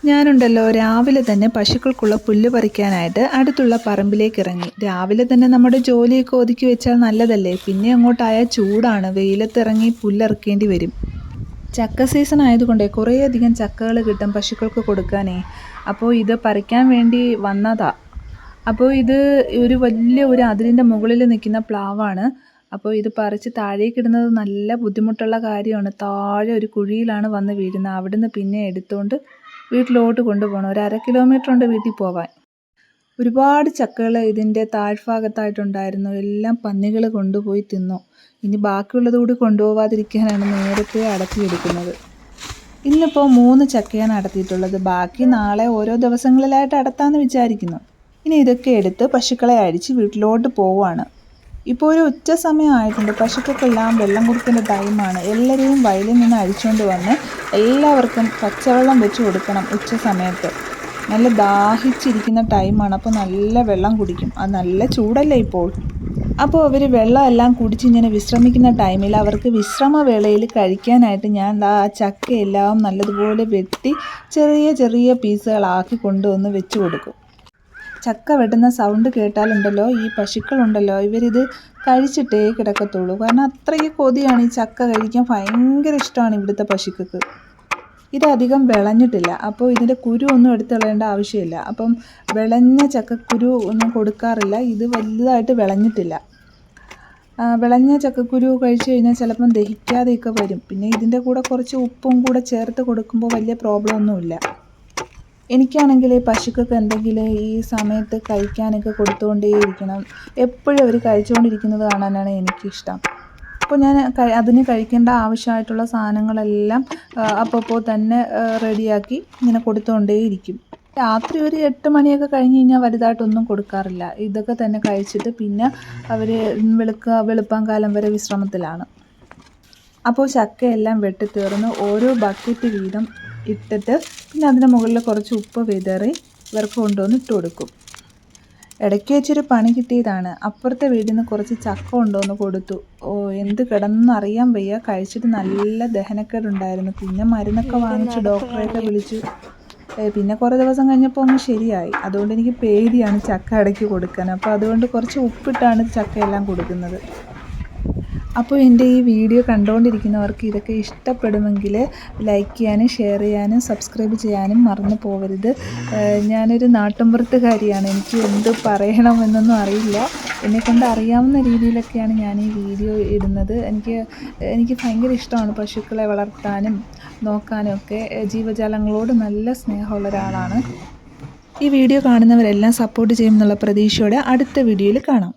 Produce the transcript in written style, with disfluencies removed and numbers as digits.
ഞാനുണ്ടല്ലോ രാവിലെ തന്നെ പശുക്കൾക്കുള്ള പുല്ല് പറിക്കാനായിട്ട് അടുത്തുള്ള പറമ്പിലേക്ക് ഇറങ്ങി. രാവിലെ തന്നെ നമ്മുടെ ജോലിയൊക്കെ ഒതുക്കി വെച്ചാൽ നല്ലതല്ലേ. പിന്നെ അങ്ങോട്ടായാൽ ചൂടാണ്, വെയിലത്തിറങ്ങി പുല്ലിറക്കേണ്ടി വരും. ചക്ക സീസൺ ആയതുകൊണ്ടേ കുറേയധികം ചക്കകൾ കിട്ടും പശുക്കൾക്ക് കൊടുക്കാനേ. അപ്പോൾ ഇത് പറിക്കാൻ വേണ്ടി വന്നതാ. അപ്പോൾ ഇത് ഒരു അതിരിൻ്റെ മുകളിൽ നിൽക്കുന്ന പ്ലാവാണ്. അപ്പോൾ ഇത് പറിച്ച് താഴേക്ക് ഇടുന്നത് നല്ല ബുദ്ധിമുട്ടുള്ള കാര്യമാണ്. താഴെ ഒരു കുഴിയിലാണ് വന്ന് വീഴുന്നത്. അവിടുന്ന് പിന്നെ എടുത്തുകൊണ്ട് വീട്ടിലോട്ട് കൊണ്ടുപോകണം. ഒരു 1/2 കിലോമീറ്റർ ഉണ്ട് വീട്ടിൽ പോകാൻ. ഒരുപാട് ചക്കകൾ ഇതിൻ്റെ താഴ്ഭാഗത്തായിട്ടുണ്ടായിരുന്നു. എല്ലാം പന്നികൾ കൊണ്ടുപോയി തിന്നു. ഇനി ബാക്കിയുള്ളത് കൂടി കൊണ്ടുപോകാതിരിക്കാനാണ് നേരത്തെ അടത്തിയെടുക്കുന്നത്. ഇന്നിപ്പോൾ 3 ചക്കയാണ് അടത്തിയിട്ടുള്ളത്. ബാക്കി നാളെ ഓരോ ദിവസങ്ങളിലായിട്ട് അടത്താമെന്ന് വിചാരിക്കുന്നു. ഇനി ഇതൊക്കെ എടുത്ത് പശുക്കളെ അഴിച്ച് വീട്ടിലോട്ട് പോവുകയാണ്. ഇപ്പോൾ ഒരു ഉച്ച സമയമായിട്ടുണ്ട്. പശുക്കൾക്കെല്ലാം വെള്ളം കൊടുക്കേണ്ട ടൈമാണ്. എല്ലാവരെയും വയലിൽ നിന്ന് അഴിച്ചുകൊണ്ട് വന്ന് എല്ലാവർക്കും പച്ചവെള്ളം വെച്ച് കൊടുക്കണം. ഉച്ച സമയത്ത് നല്ല ദാഹിച്ചിരിക്കുന്ന ടൈമാണ്. അപ്പോൾ നല്ല വെള്ളം കുടിക്കും. അത് നല്ല ചൂടല്ലേ ഇപ്പോൾ. അപ്പോൾ അവർ വെള്ളമെല്ലാം കുടിച്ച് ഇങ്ങനെ വിശ്രമിക്കുന്ന ടൈമിൽ അവർക്ക് വിശ്രമവേളയിൽ കഴിക്കാനായിട്ട് ഞാൻ ആ ചക്കയെല്ലാം നല്ലതുപോലെ വെട്ടി ചെറിയ ചെറിയ പീസുകളാക്കി കൊണ്ടുവന്ന് വെച്ച് കൊടുക്കും. ചക്ക വെട്ടുന്ന സൗണ്ട് കേട്ടാലുണ്ടല്ലോ, ഈ പശുക്കളുണ്ടല്ലോ, ഇവരിത് കഴിച്ചിട്ടേ കിടക്കത്തുള്ളൂ. കാരണം അത്രയ്ക്ക് കൊതിയാണ് ഈ ചക്ക കഴിക്കാൻ. ഭയങ്കര ഇഷ്ടമാണ് ഇവിടുത്തെ പശുക്കൾക്ക്. ഇതധികം വിളഞ്ഞിട്ടില്ല. അപ്പോൾ ഇതിൻ്റെ കുരു ഒന്നും എടുത്ത് കളയേണ്ട ആവശ്യമില്ല. അപ്പം വിളഞ്ഞ ചക്കക്കുരു ഒന്നും കൊടുക്കാറില്ല. ഇത് വലുതായിട്ട് വിളഞ്ഞിട്ടില്ല. വിളഞ്ഞ ചക്കക്കുരു കഴിച്ചു കഴിഞ്ഞാൽ ചിലപ്പം ദഹിക്കാതെയൊക്കെ വരും. പിന്നെ ഇതിൻ്റെ കൂടെ കുറച്ച് ഉപ്പും കൂടെ ചേർത്ത് കൊടുക്കുമ്പോൾ വലിയ പ്രോബ്ലം ഒന്നുമില്ല. എനിക്കാണെങ്കിൽ പശുക്കൾക്ക് എന്തെങ്കിലും ഈ സമയത്ത് കഴിക്കാനൊക്കെ കൊടുത്തുകൊണ്ടേയിരിക്കണം. എപ്പോഴും അവർ കഴിച്ചുകൊണ്ടിരിക്കുന്നത് കാണാനാണ് എനിക്കിഷ്ടം. അപ്പോൾ ഞാൻ അതിന് കഴിക്കേണ്ട ആവശ്യമായിട്ടുള്ള സാധനങ്ങളെല്ലാം അപ്പോൾ തന്നെ റെഡിയാക്കി ഇങ്ങനെ കൊടുത്തുകൊണ്ടേയിരിക്കും. രാത്രി ഒരു 8 മണിയൊക്കെ കഴിഞ്ഞ് കഴിഞ്ഞാൽ വലുതായിട്ടൊന്നും കൊടുക്കാറില്ല. ഇതൊക്കെ തന്നെ കഴിച്ചിട്ട് പിന്നെ അവർ വെളുപ്പാൻ കാലം വരെ വിശ്രമത്തിലാണ്. അപ്പോൾ ചക്കയെല്ലാം വെട്ടിത്തീർന്ന് ഓരോ ബക്കറ്റ് വീതം ഇട്ടിട്ട് പിന്നെ അതിന് മുകളിൽ കുറച്ച് ഉപ്പ് വിതറി ഇവർക്ക് കൊണ്ടുവന്ന് ഇട്ട് കൊടുക്കും. ഇടയ്ക്ക് വെച്ചൊരു പണി കിട്ടിയതാണ്. അപ്പുറത്തെ വീട്ടിൽ നിന്ന് കുറച്ച് ചക്ക കൊണ്ടുവന്ന് കൊടുത്തു. എന്ത് കിടന്നറിയാൻ വയ്യ. കഴിച്ചിട്ട് നല്ല ദഹനക്കേടുണ്ടായിരുന്നു. പിന്നെ മരുന്നൊക്കെ വാങ്ങിച്ച് ഡോക്ടറെയൊക്കെ വിളിച്ചു. പിന്നെ കുറേ ദിവസം കഴിഞ്ഞപ്പോൾ ഒന്ന് ശരിയായി. അതുകൊണ്ട് എനിക്ക് പേടിയാണ് ചക്ക ഇടയ്ക്ക് കൊടുക്കാൻ. അപ്പോൾ അതുകൊണ്ട് കുറച്ച് ഉപ്പിട്ടാണ് ചക്കയെല്ലാം കൊടുക്കുന്നത്. അപ്പോൾ എൻ്റെ ഈ വീഡിയോ കണ്ടുകൊണ്ടിരിക്കുന്നവർക്ക് ഇതൊക്കെ ഇഷ്ടപ്പെടുമെങ്കിൽ ലൈക്ക് ചെയ്യാനും ഷെയർ ചെയ്യാനും സബ്സ്ക്രൈബ് ചെയ്യാനും മറന്നു പോകരുത്. ഞാനൊരു നാട്ടിൻപുറത്തുകാരിയാണ്. എനിക്ക് എന്ത് പറയണമെന്നൊന്നും അറിയില്ല. എന്നെക്കൊണ്ട് അറിയാവുന്ന രീതിയിലൊക്കെയാണ് ഞാൻ ഈ വീഡിയോ ഇടുന്നത്. എനിക്ക് ഭയങ്കര ഇഷ്ടമാണ് പശുക്കളെ വളർത്താനും നോക്കാനും ഒക്കെ. ജീവജാലങ്ങളോട് നല്ല സ്നേഹമുള്ള ഒരാളാണ്. ഈ വീഡിയോ കാണുന്നവരെല്ലാം സപ്പോർട്ട് ചെയ്യുമെന്നുള്ള പ്രതീക്ഷയോടെ അടുത്ത വീഡിയോയിൽ കാണാം.